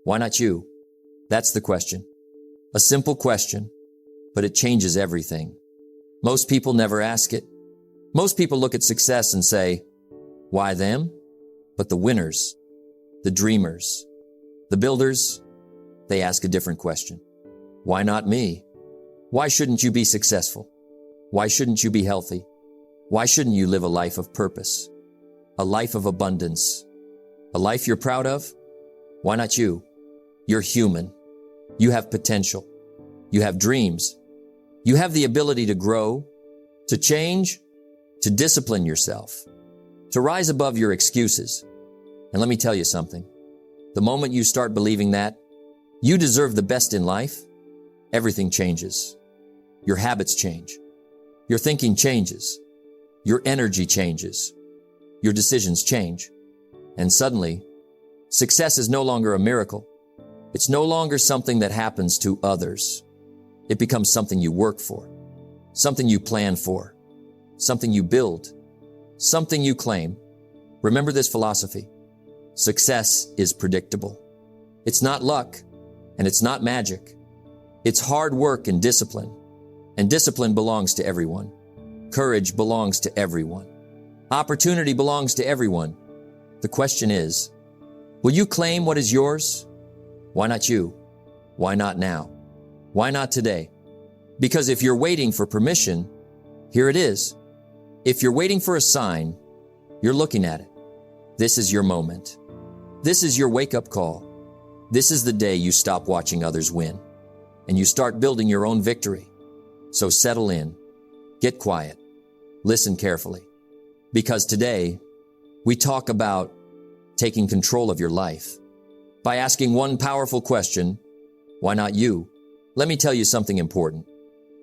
Why not you? That's the question. A simple question, but it changes everything. Most people never ask it. Most people look at success and say, why them? But the winners, the dreamers, the builders, they ask a different question. Why not me? Why shouldn't you be successful? Why shouldn't you be healthy? Why shouldn't you live a life of purpose? A life of abundance? A life you're proud of? Why not you? You're human. You have potential. You have dreams. You have the ability to grow, to change, to discipline yourself, to rise above your excuses. And let me tell you something. The moment you start believing that you deserve the best in life, everything changes. Your habits change. Your thinking changes. Your energy changes. Your decisions change. And suddenly, success is no longer a miracle. It's no longer something that happens to others. It becomes something you work for, something you plan for, something you build, something you claim. Remember this philosophy. Success is predictable. It's not luck, and it's not magic. It's hard work and discipline belongs to everyone. Courage belongs to everyone. Opportunity belongs to everyone. The question is, will you claim what is yours? Why not you? Why not now? Why not today? Because if you're waiting for permission, here it is. If you're waiting for a sign, you're looking at it. This is your moment. This is your wake-up call. This is the day you stop watching others win and you start building your own victory. So settle in, get quiet, listen carefully. Because today, we talk about taking control of your life by asking one powerful question, why not you? Let me tell you something important,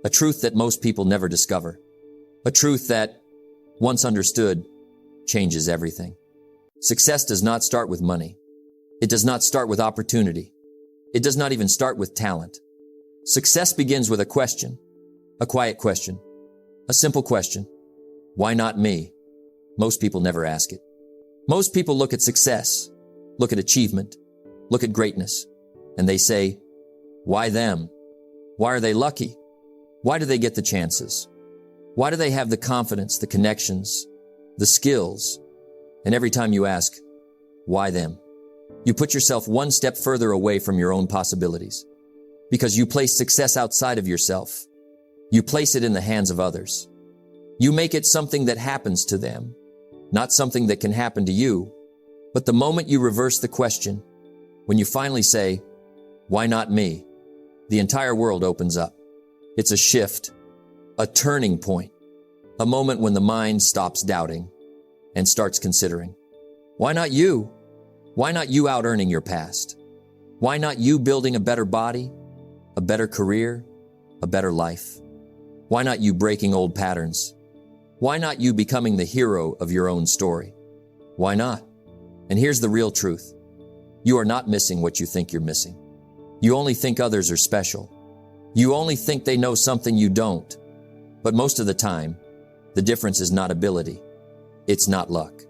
a truth that most people never discover, a truth that, once understood, changes everything. Success does not start with money. It does not start with opportunity. It does not even start with talent. Success begins with a question, a quiet question, a simple question. Why not me? Most people never ask it. Most people look at success, look at achievement, look at greatness, and they say, why them? Why are they lucky? Why do they get the chances? Why do they have the confidence, the connections, the skills? And every time you ask, why them? You put yourself one step further away from your own possibilities because you place success outside of yourself. You place it in the hands of others. You make it something that happens to them, not something that can happen to you. But the moment you reverse the question, when you finally say, why not me? The entire world opens up. It's a shift, a turning point, a moment when the mind stops doubting and starts considering. Why not you? Why not you out-earning your past? Why not you building a better body, a better career, a better life? Why not you breaking old patterns? Why not you becoming the hero of your own story? Why not? And here's the real truth. You are not missing what you think you're missing. You only think others are special. You only think they know something you don't. But most of the time, the difference is not ability. It's not luck.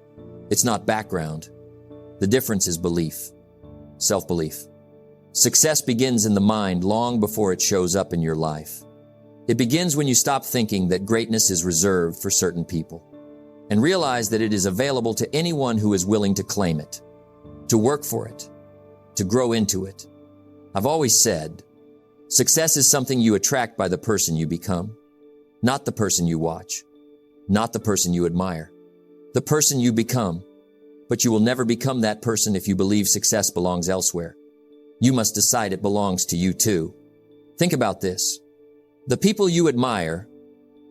It's not background. The difference is belief, self-belief. Success begins in the mind long before it shows up in your life. It begins when you stop thinking that greatness is reserved for certain people and realize that it is available to anyone who is willing to claim it, to work for it, to grow into it. I've always said, success is something you attract by the person you become, not the person you watch, not the person you admire, the person you become. But you will never become that person if you believe success belongs elsewhere. You must decide it belongs to you too. Think about this. The people you admire,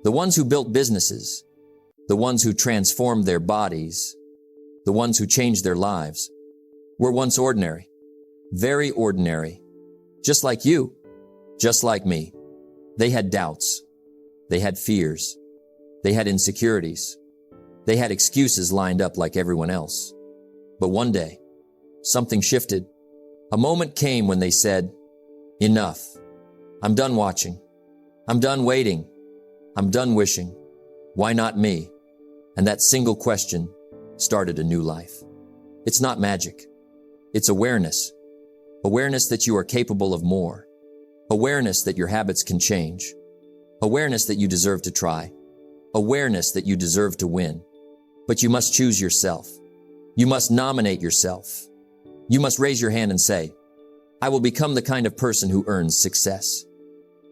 the ones who built businesses, the ones who transformed their bodies, the ones who changed their lives, were once ordinary, very ordinary, just like you, just like me. They had doubts. They had fears. They had insecurities. They had excuses lined up like everyone else. But one day, something shifted. A moment came when they said, enough. I'm done watching. I'm done waiting. I'm done wishing. Why not me? And that single question started a new life. It's not magic. It's awareness. Awareness that you are capable of more. Awareness that your habits can change. Awareness that you deserve to try. Awareness that you deserve to win. But you must choose yourself. You must nominate yourself. You must raise your hand and say, I will become the kind of person who earns success.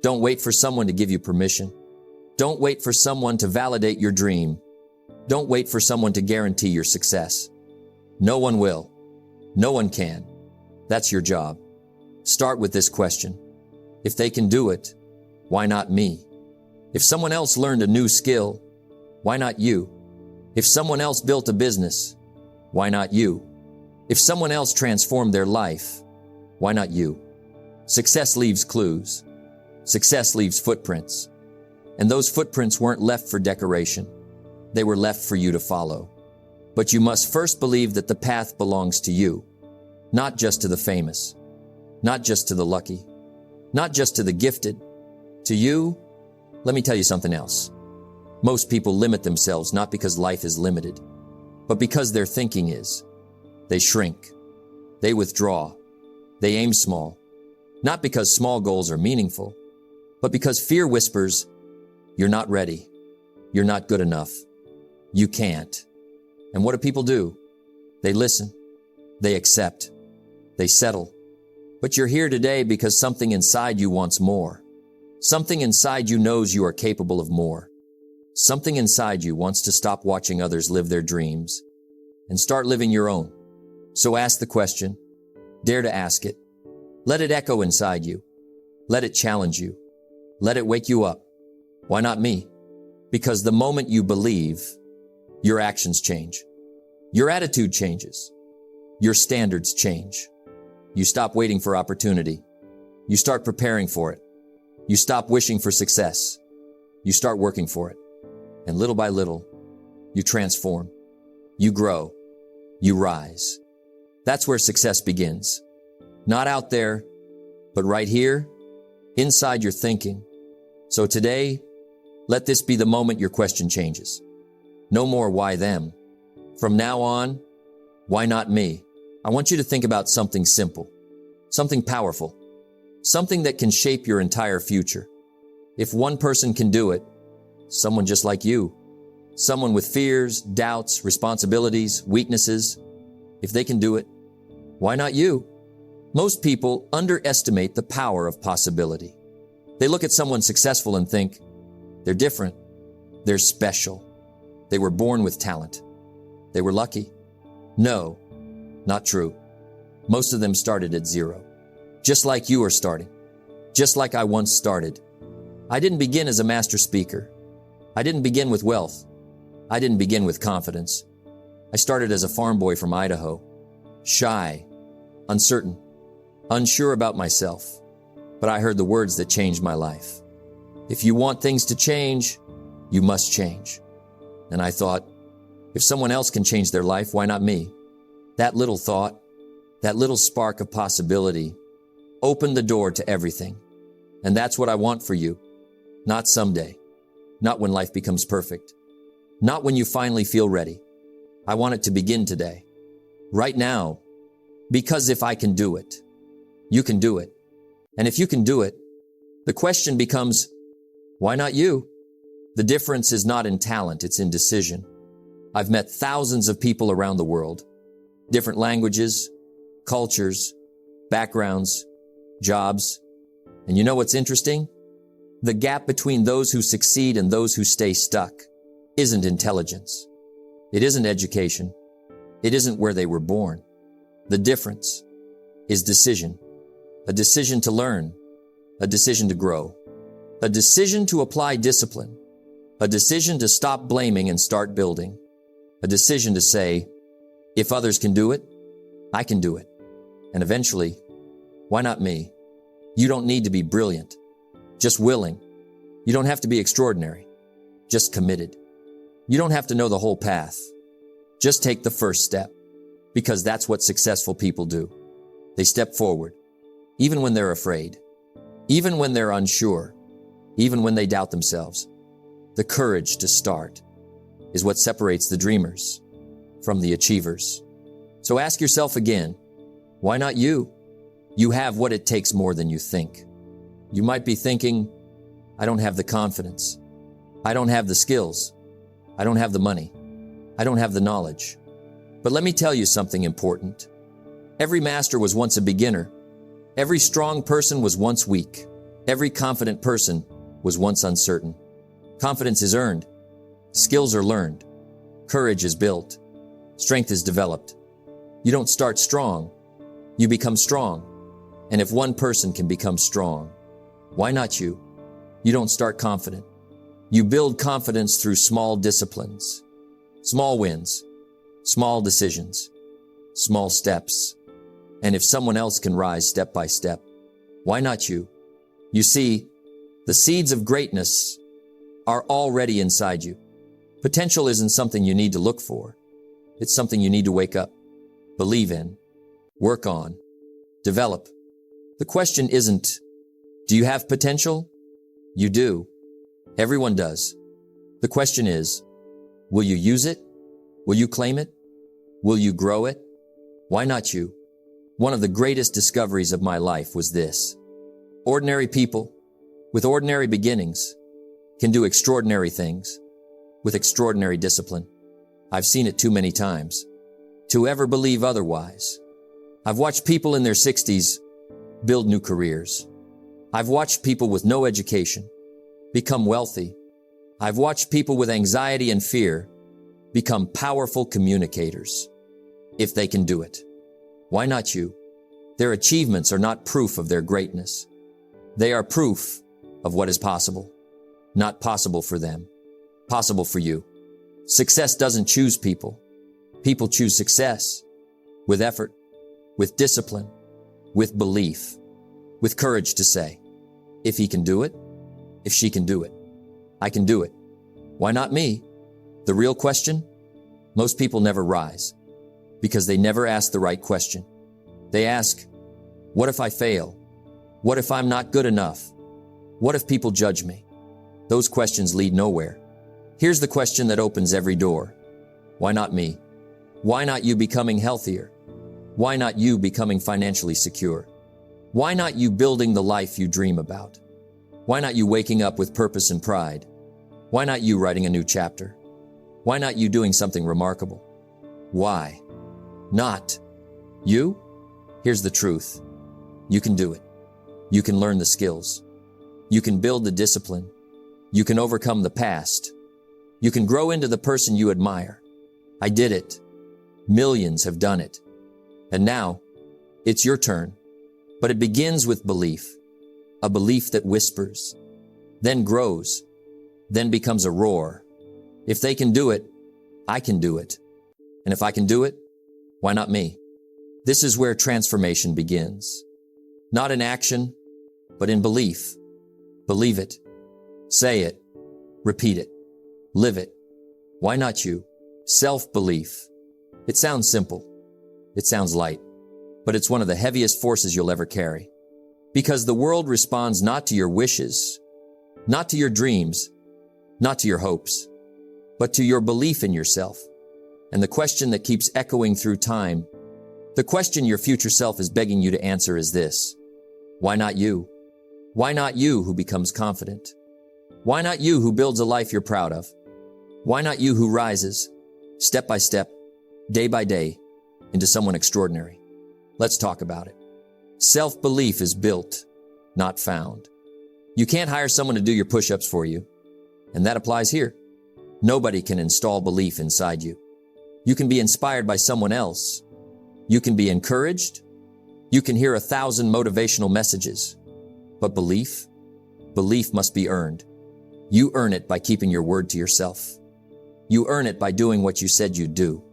Don't wait for someone to give you permission. Don't wait for someone to validate your dream. Don't wait for someone to guarantee your success. No one will. No one can. That's your job. Start with this question. If they can do it, why not me? If someone else learned a new skill, why not you? If someone else built a business, why not you? If someone else transformed their life, why not you? Success leaves clues. Success leaves footprints. And those footprints weren't left for decoration. They were left for you to follow. But you must first believe that the path belongs to you, not just to the famous, not just to the lucky, not just to the gifted. To you, let me tell you something else. Most people limit themselves not because life is limited, but because their thinking is. They shrink. They withdraw. They aim small. Not because small goals are meaningful, but because fear whispers, you're not ready. You're not good enough. You can't. And what do people do? They listen. They accept. They settle. But you're here today because something inside you wants more. Something inside you knows you are capable of more. Something inside you wants to stop watching others live their dreams and start living your own. So ask the question. Dare to ask it. Let it echo inside you. Let it challenge you. Let it wake you up. Why not me? Because the moment you believe, your actions change. Your attitude changes. Your standards change. You stop waiting for opportunity. You start preparing for it. You stop wishing for success. You start working for it. And little by little, you transform. You grow. You rise. That's where success begins. Not out there, but right here, inside your thinking. So today, let this be the moment your question changes. No more why them. From now on, why not me? I want you to think about something simple, something powerful, something that can shape your entire future. If one person can do it, someone just like you, someone with fears, doubts, responsibilities, weaknesses, if they can do it, why not you? Most people underestimate the power of possibility. They look at someone successful and think, they're different, they're special, they were born with talent, they were lucky. No, not true. Most of them started at zero, just like you are starting, just like I once started. I didn't begin as a master speaker. I didn't begin with wealth. I didn't begin with confidence. I started as a farm boy from Idaho, shy, uncertain, unsure about myself, but I heard the words that changed my life. If you want things to change, you must change. And I thought, if someone else can change their life, why not me? That little thought, that little spark of possibility opened the door to everything. And that's what I want for you. Not someday, not when life becomes perfect, not when you finally feel ready. I want it to begin today, right now, because if I can do it, you can do it. And if you can do it, the question becomes, why not you? The difference is not in talent, it's in decision. I've met thousands of people around the world, different languages, cultures, backgrounds, jobs. And you know what's interesting? The gap between those who succeed and those who stay stuck isn't intelligence. It isn't education. It isn't where they were born. The difference is decision. A decision to learn, a decision to grow, a decision to apply discipline, a decision to stop blaming and start building, a decision to say, if others can do it, I can do it. And eventually, why not me? You don't need to be brilliant, just willing. You don't have to be extraordinary, just committed. You don't have to know the whole path. Just take the first step, because that's what successful people do. They step forward, even when they're afraid, even when they're unsure, even when they doubt themselves. The courage to start is what separates the dreamers from the achievers. So ask yourself again, Why not you? You have what it takes more than you think. You might be thinking, I don't have the confidence. I don't have the skills. I don't have the money. I don't have the knowledge. But let me tell you something important. Every master was once a beginner. Every strong person was once weak. Every confident person was once uncertain. Confidence is earned. Skills are learned. Courage is built. Strength is developed. You don't start strong. You become strong. And if one person can become strong, why not you? You don't start confident. You build confidence through small disciplines, small wins, small decisions, small steps. And if someone else can rise step by step, why not you? You see, the seeds of greatness are already inside you. Potential isn't something you need to look for. It's something you need to wake up, believe in, work on, develop. The question isn't, do you have potential? You do. Everyone does. The question is, will you use it? Will you claim it? Will you grow it? Why not you? One of the greatest discoveries of my life was this. Ordinary people with ordinary beginnings can do extraordinary things with extraordinary discipline. I've seen it too many times to ever believe otherwise. I've watched people in their 60s build new careers. I've watched people with no education become wealthy. I've watched people with anxiety and fear become powerful communicators. If they can do it, why not you? Their achievements are not proof of their greatness. They are proof of what is possible. Not possible for them, possible for you. Success doesn't choose people. People choose success with effort, with discipline, with belief, with courage to say, if he can do it, if she can do it, I can do it. Why not me? The real question? Most people never rise because they never ask the right question. They ask, what if I fail? What if I'm not good enough? What if people judge me? Those questions lead nowhere. Here's the question that opens every door. Why not me? Why not you becoming healthier? Why not you becoming financially secure? Why not you building the life you dream about? Why not you waking up with purpose and pride? Why not you writing a new chapter? Why not you doing something remarkable? Why not you? Here's the truth. You can do it. You can learn the skills. You can build the discipline. You can overcome the past. You can grow into the person you admire. I did it. Millions have done it. And now, it's your turn. But it begins with belief. A belief that whispers, then grows, then becomes a roar. If they can do it, I can do it. And if I can do it, why not me? This is where transformation begins. Not in action, but in belief. Believe it. Say it. Repeat it. Live it. Why not you? Self-belief. It sounds simple. It sounds light. But it's one of the heaviest forces you'll ever carry. Because the world responds not to your wishes, not to your dreams, not to your hopes, but to your belief in yourself. And the question that keeps echoing through time, the question your future self is begging you to answer is this. Why not you? Why not you who becomes confident? Why not you who builds a life you're proud of? Why not you who rises, step by step, day by day, into someone extraordinary? Let's talk about it. Self-belief is built, not found. You can't hire someone to do your push-ups for you, and that applies here. Nobody can install belief inside you. You can be inspired by someone else. You can be encouraged. You can hear 1,000 motivational messages. But belief must be earned. You earn it by keeping your word to yourself. You earn it by doing what you said you'd do.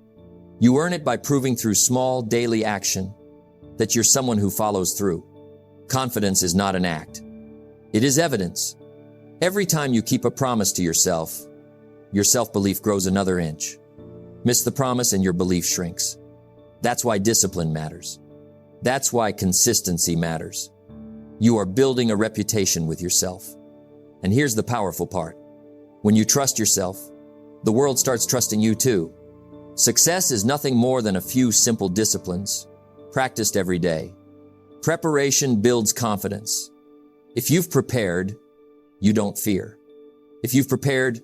You earn it by proving through small daily action that you're someone who follows through. Confidence is not an act. It is evidence. Every time you keep a promise to yourself, your self-belief grows another inch. Miss the promise and your belief shrinks. That's why discipline matters. That's why consistency matters. You are building a reputation with yourself. And here's the powerful part. When you trust yourself, the world starts trusting you too. Success is nothing more than a few simple disciplines, practiced every day. Preparation builds confidence. If you've prepared, you don't fear. If you've prepared,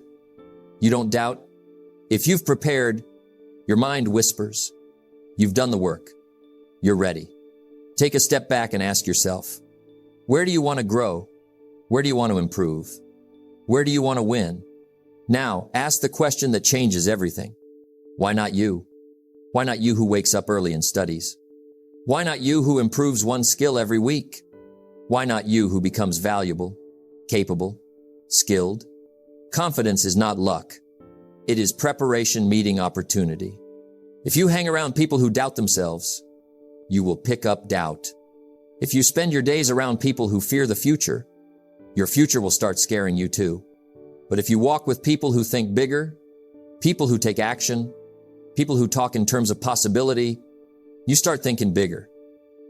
you don't doubt. If you've prepared, your mind whispers. You've done the work. You're ready. Take a step back and ask yourself, where do you want to grow? Where do you want to improve? Where do you want to win? Now, ask the question that changes everything. Why not you? Why not you who wakes up early and studies? Why not you who improves one skill every week? Why not you who becomes valuable, capable, skilled? Confidence is not luck. It is preparation meeting opportunity. If you hang around people who doubt themselves, you will pick up doubt. If you spend your days around people who fear the future, your future will start scaring you too. But if you walk with people who think bigger, people who take action, people who talk in terms of possibility, you start thinking bigger.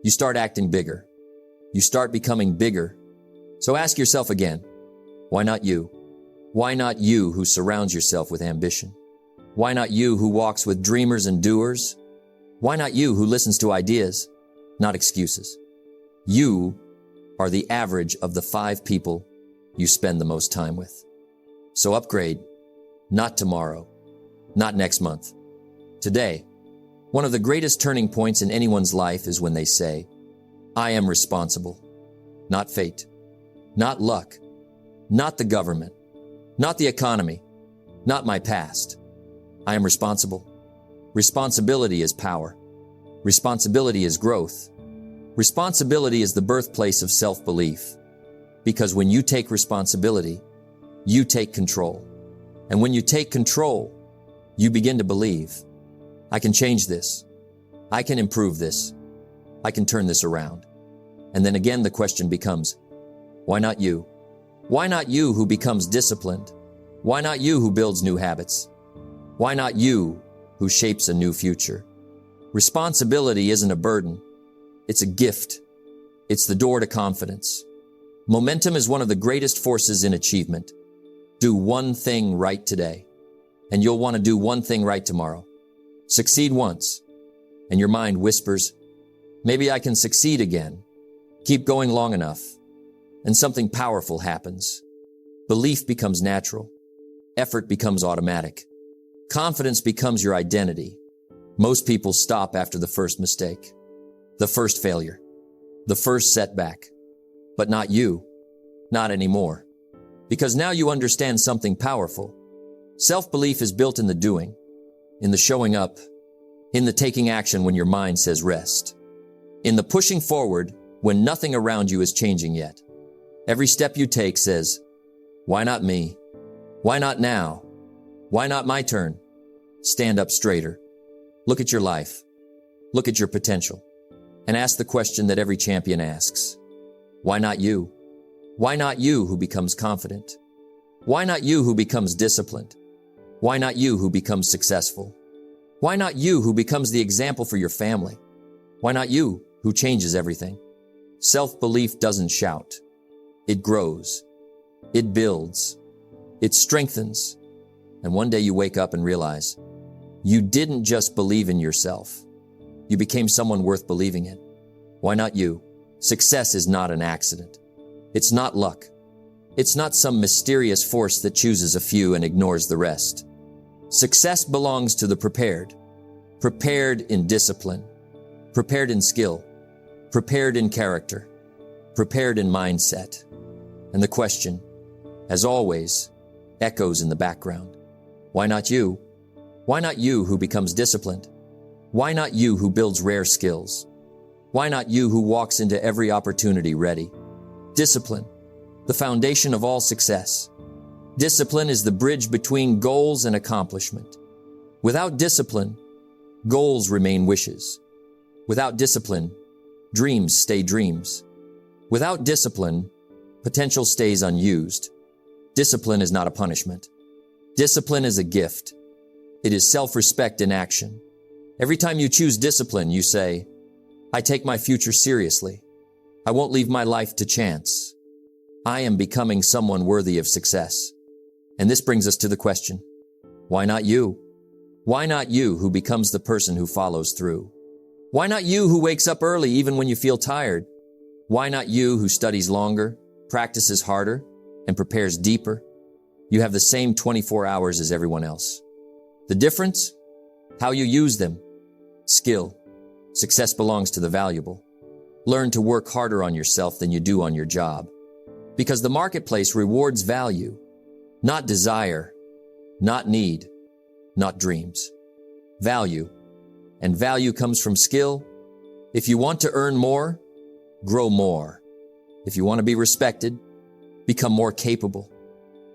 You start acting bigger. You start becoming bigger. So ask yourself again, why not you? Why not you who surrounds yourself with ambition? Why not you who walks with dreamers and doers? Why not you who listens to ideas, not excuses? You are the average of the 5 people you spend the most time with. So upgrade, not tomorrow, not next month. Today, one of the greatest turning points in anyone's life is when they say, I am responsible, not fate, not luck, not the government, not the economy, not my past. I am responsible. Responsibility is power. Responsibility is growth. Responsibility is the birthplace of self-belief. Because when you take responsibility, you take control. And when you take control, you begin to believe, I can change this. I can improve this. I can turn this around. And then again, the question becomes, why not you? Why not you who becomes disciplined? Why not you who builds new habits? Why not you who shapes a new future? Responsibility isn't a burden. It's a gift. It's the door to confidence. Momentum is one of the greatest forces in achievement. Do one thing right today, and you'll want to do one thing right tomorrow. Succeed once, and your mind whispers, maybe I can succeed again. Keep going long enough, and something powerful happens. Belief becomes natural. Effort becomes automatic. Confidence becomes your identity. Most people stop after the first mistake, the first failure, the first setback. But not you, not anymore. Because now you understand something powerful. Self-belief is built in the doing, in the showing up, in the taking action when your mind says rest, in the pushing forward when nothing around you is changing yet. Every step you take says, why not me? Why not now? Why not my turn? Stand up straighter. Look at your life. Look at your potential. And ask the question that every champion asks. Why not you? Why not you who becomes confident? Why not you who becomes disciplined? Why not you who becomes successful? Why not you who becomes the example for your family? Why not you who changes everything? Self-belief doesn't shout. It grows. It builds. It strengthens. And one day you wake up and realize you didn't just believe in yourself. You became someone worth believing in. Why not you? Success is not an accident. It's not luck. It's not some mysterious force that chooses a few and ignores the rest. Success belongs to the prepared. Prepared in discipline. Prepared in skill. Prepared in character. Prepared in mindset. And the question, as always, echoes in the background. Why not you? Why not you who becomes disciplined? Why not you who builds rare skills? Why not you who walks into every opportunity ready? Discipline, the foundation of all success. Discipline is the bridge between goals and accomplishment. Without discipline, goals remain wishes. Without discipline, dreams stay dreams. Without discipline, potential stays unused. Discipline is not a punishment. Discipline is a gift. It is self-respect in action. Every time you choose discipline, you say, I take my future seriously. I won't leave my life to chance. I am becoming someone worthy of success. And this brings us to the question, why not you? Why not you who becomes the person who follows through? Why not you who wakes up early even when you feel tired? Why not you who studies longer, practices harder, and prepares deeper? You have the same 24 hours as everyone else. The difference? How you use them. Skill. Success belongs to the valuable. Learn to work harder on yourself than you do on your job. Because the marketplace rewards value, not desire, not need, not dreams. Value. And value comes from skill. If you want to earn more, grow more. If you want to be respected, become more capable.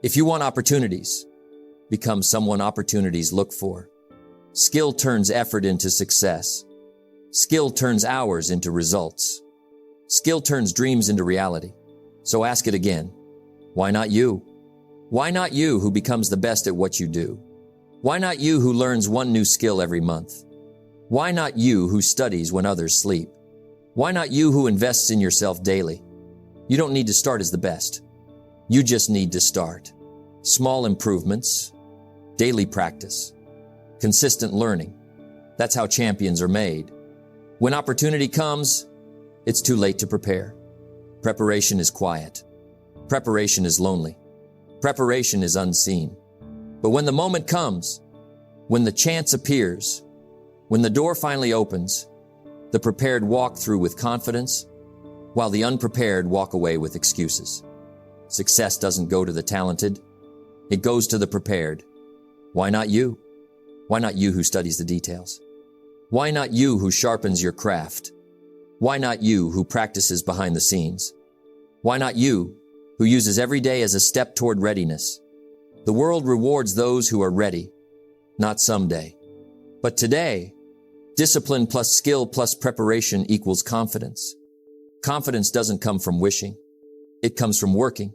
If you want opportunities, become someone opportunities look for. Skill turns effort into success. Skill turns hours into results. Skill turns dreams into reality. So ask it again. Why not you? Why not you who becomes the best at what you do? Why not you who learns one new skill every month? Why not you who studies when others sleep? Why not you who invests in yourself daily? You don't need to start as the best. You just need to start. Small improvements, daily practice, consistent learning. That's how champions are made. When opportunity comes, it's too late to prepare. Preparation is quiet. Preparation is lonely. Preparation is unseen. But when the moment comes, when the chance appears, when the door finally opens, the prepared walk through with confidence, while the unprepared walk away with excuses. Success doesn't go to the talented. It goes to the prepared. Why not you? Why not you who studies the details? Why not you who sharpens your craft? Why not you who practices behind the scenes? Why not you who uses every day as a step toward readiness? The world rewards those who are ready, not someday, but today. Discipline plus skill plus preparation equals confidence. Confidence doesn't come from wishing. It comes from working.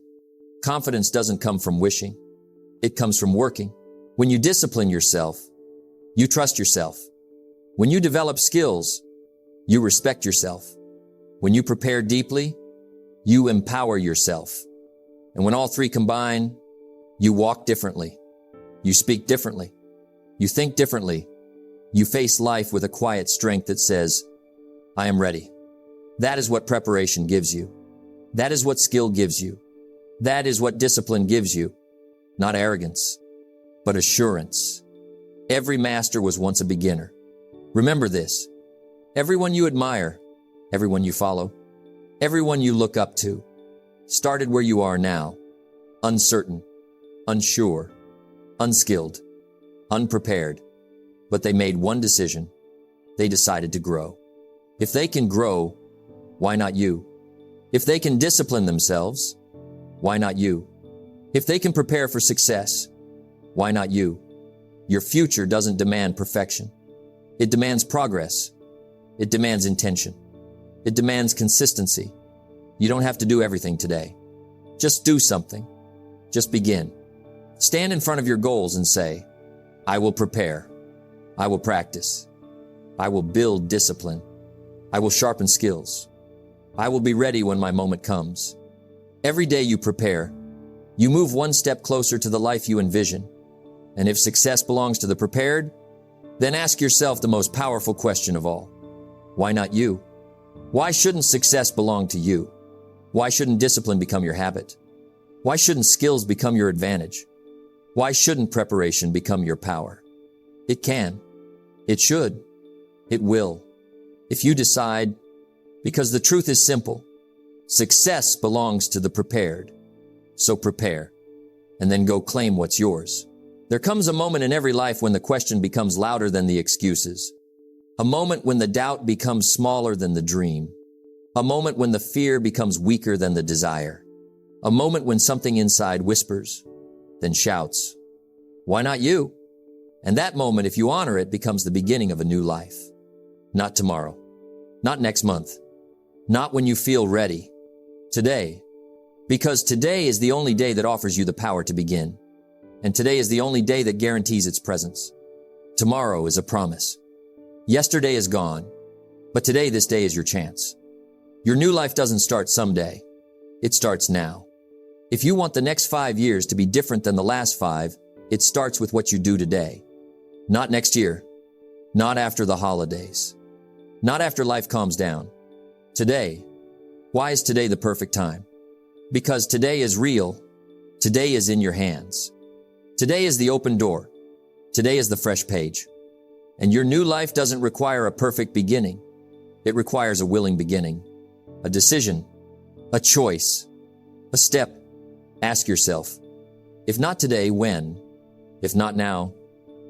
Confidence doesn't come from wishing. It comes from working. When you discipline yourself, you trust yourself. When you develop skills, you respect yourself. When you prepare deeply, you empower yourself. And when all three combine, you walk differently. You speak differently. You think differently. You face life with a quiet strength that says, I am ready. That is what preparation gives you. That is what skill gives you. That is what discipline gives you. Not arrogance, but assurance. Every master was once a beginner. Remember this. Everyone you admire, everyone you follow, everyone you look up to, started where you are now, uncertain, unsure, unskilled, unprepared. But they made one decision. They decided to grow. If they can grow, why not you? If they can discipline themselves, why not you? If they can prepare for success, why not you? Your future doesn't demand perfection. It demands progress. It demands intention. It demands consistency. You don't have to do everything today. Just do something. Just begin. Stand in front of your goals and say, I will prepare. I will practice. I will build discipline. I will sharpen skills. I will be ready when my moment comes. Every day you prepare, you move one step closer to the life you envision. And if success belongs to the prepared, then ask yourself the most powerful question of all. Why not you? Why shouldn't success belong to you? Why shouldn't discipline become your habit? Why shouldn't skills become your advantage? Why shouldn't preparation become your power? It can. It should. It will. If you decide, because the truth is simple. Success belongs to the prepared. So prepare, and then go claim what's yours. There comes a moment in every life when the question becomes louder than the excuses. A moment when the doubt becomes smaller than the dream. A moment when the fear becomes weaker than the desire. A moment when something inside whispers, then shouts, why not you? And that moment, if you honor it, becomes the beginning of a new life. Not tomorrow. Not next month. Not when you feel ready. Today. Because today is the only day that offers you the power to begin. And today is the only day that guarantees its presence. Tomorrow is a promise. Yesterday is gone. But today, this day is your chance. Your new life doesn't start someday. It starts now. If you want the next 5 years to be different than the last 5, it starts with what you do today. Not next year. Not after the holidays. Not after life calms down. Today. Why is today the perfect time? Because today is real. Today is in your hands. Today is the open door. Today is the fresh page. And your new life doesn't require a perfect beginning. It requires a willing beginning, a decision, a choice, a step. Ask yourself, if not today, when? If not now,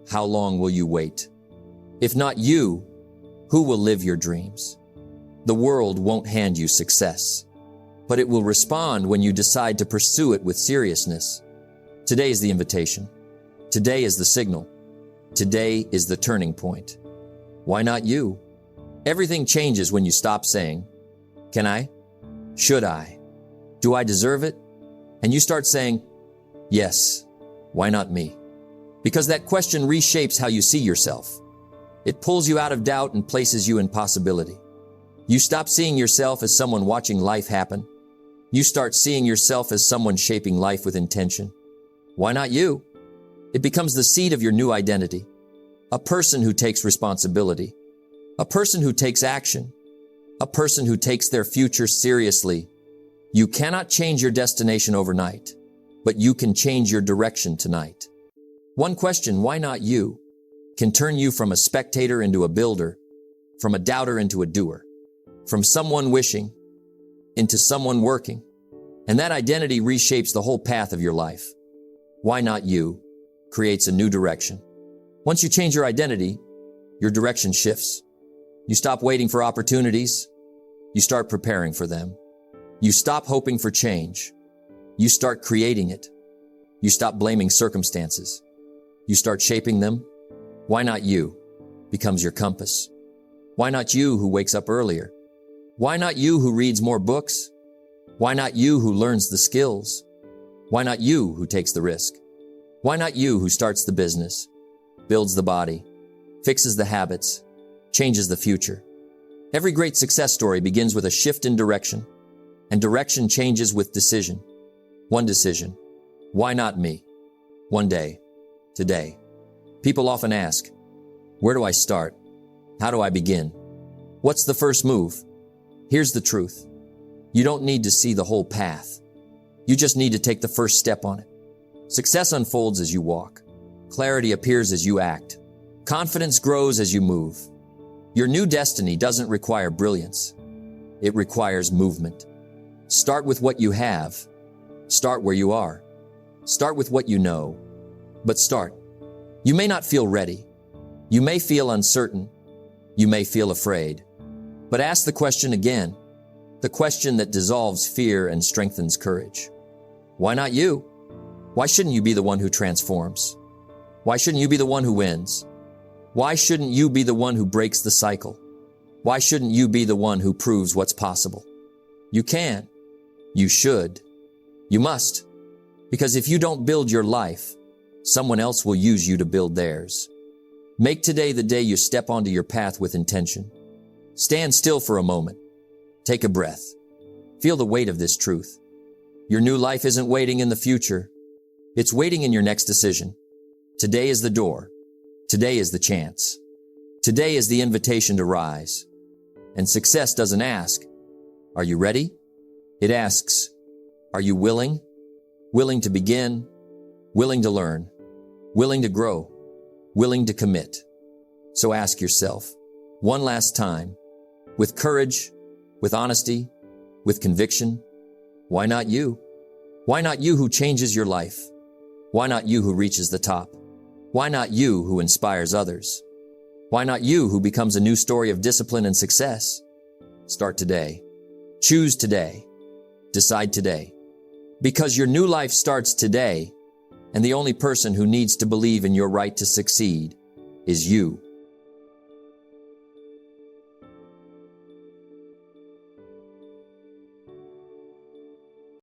how long will you wait? If not you, who will live your dreams? The world won't hand you success, but it will respond when you decide to pursue it with seriousness. Today is the invitation. Today is the signal. Today is the turning point. Why not you? Everything changes when you stop saying, can I? Should I? Do I deserve it? And you start saying, yes, why not me? Because that question reshapes how you see yourself. It pulls you out of doubt and places you in possibility. You stop seeing yourself as someone watching life happen. You start seeing yourself as someone shaping life with intention. Why not you? It becomes the seed of your new identity. A person who takes responsibility. A person who takes action. A person who takes their future seriously. You cannot change your destination overnight, but you can change your direction tonight. One question, why not you, can turn you from a spectator into a builder, from a doubter into a doer, from someone wishing into someone working. And that identity reshapes the whole path of your life. Why not you creates a new direction. Once you change your identity, your direction shifts. You stop waiting for opportunities. You start preparing for them. You stop hoping for change. You start creating it. You stop blaming circumstances. You start shaping them. Why not you becomes your compass. Why not you who wakes up earlier? Why not you who reads more books? Why not you who learns the skills? Why not you who takes the risk? Why not you who starts the business, builds the body, fixes the habits, changes the future? Every great success story begins with a shift in direction, and direction changes with decision. One decision. Why not me? One day. Today. People often ask, where do I start? How do I begin? What's the first move? Here's the truth. You don't need to see the whole path. You just need to take the first step on it. Success unfolds as you walk. Clarity appears as you act. Confidence grows as you move. Your new destiny doesn't require brilliance. It requires movement. Start with what you have. Start where you are. Start with what you know. But start. You may not feel ready. You may feel uncertain. You may feel afraid. But ask the question again. The question that dissolves fear and strengthens courage. Why not you? Why shouldn't you be the one who transforms? Why shouldn't you be the one who wins? Why shouldn't you be the one who breaks the cycle? Why shouldn't you be the one who proves what's possible? You can. You should. You must. Because if you don't build your life, someone else will use you to build theirs. Make today the day you step onto your path with intention. Stand still for a moment. Take a breath. Feel the weight of this truth. Your new life isn't waiting in the future. It's waiting in your next decision. Today is the door. Today is the chance. Today is the invitation to rise. And success doesn't ask, are you ready? It asks, are you willing? Willing to begin, willing to learn, willing to grow, willing to commit. So ask yourself, one last time, with courage, with honesty, with conviction, why not you? Why not you who changes your life? Why not you who reaches the top? Why not you who inspires others? Why not you who becomes a new story of discipline and success? Start today. Choose today. Decide today. Because your new life starts today, and the only person who needs to believe in your right to succeed is you.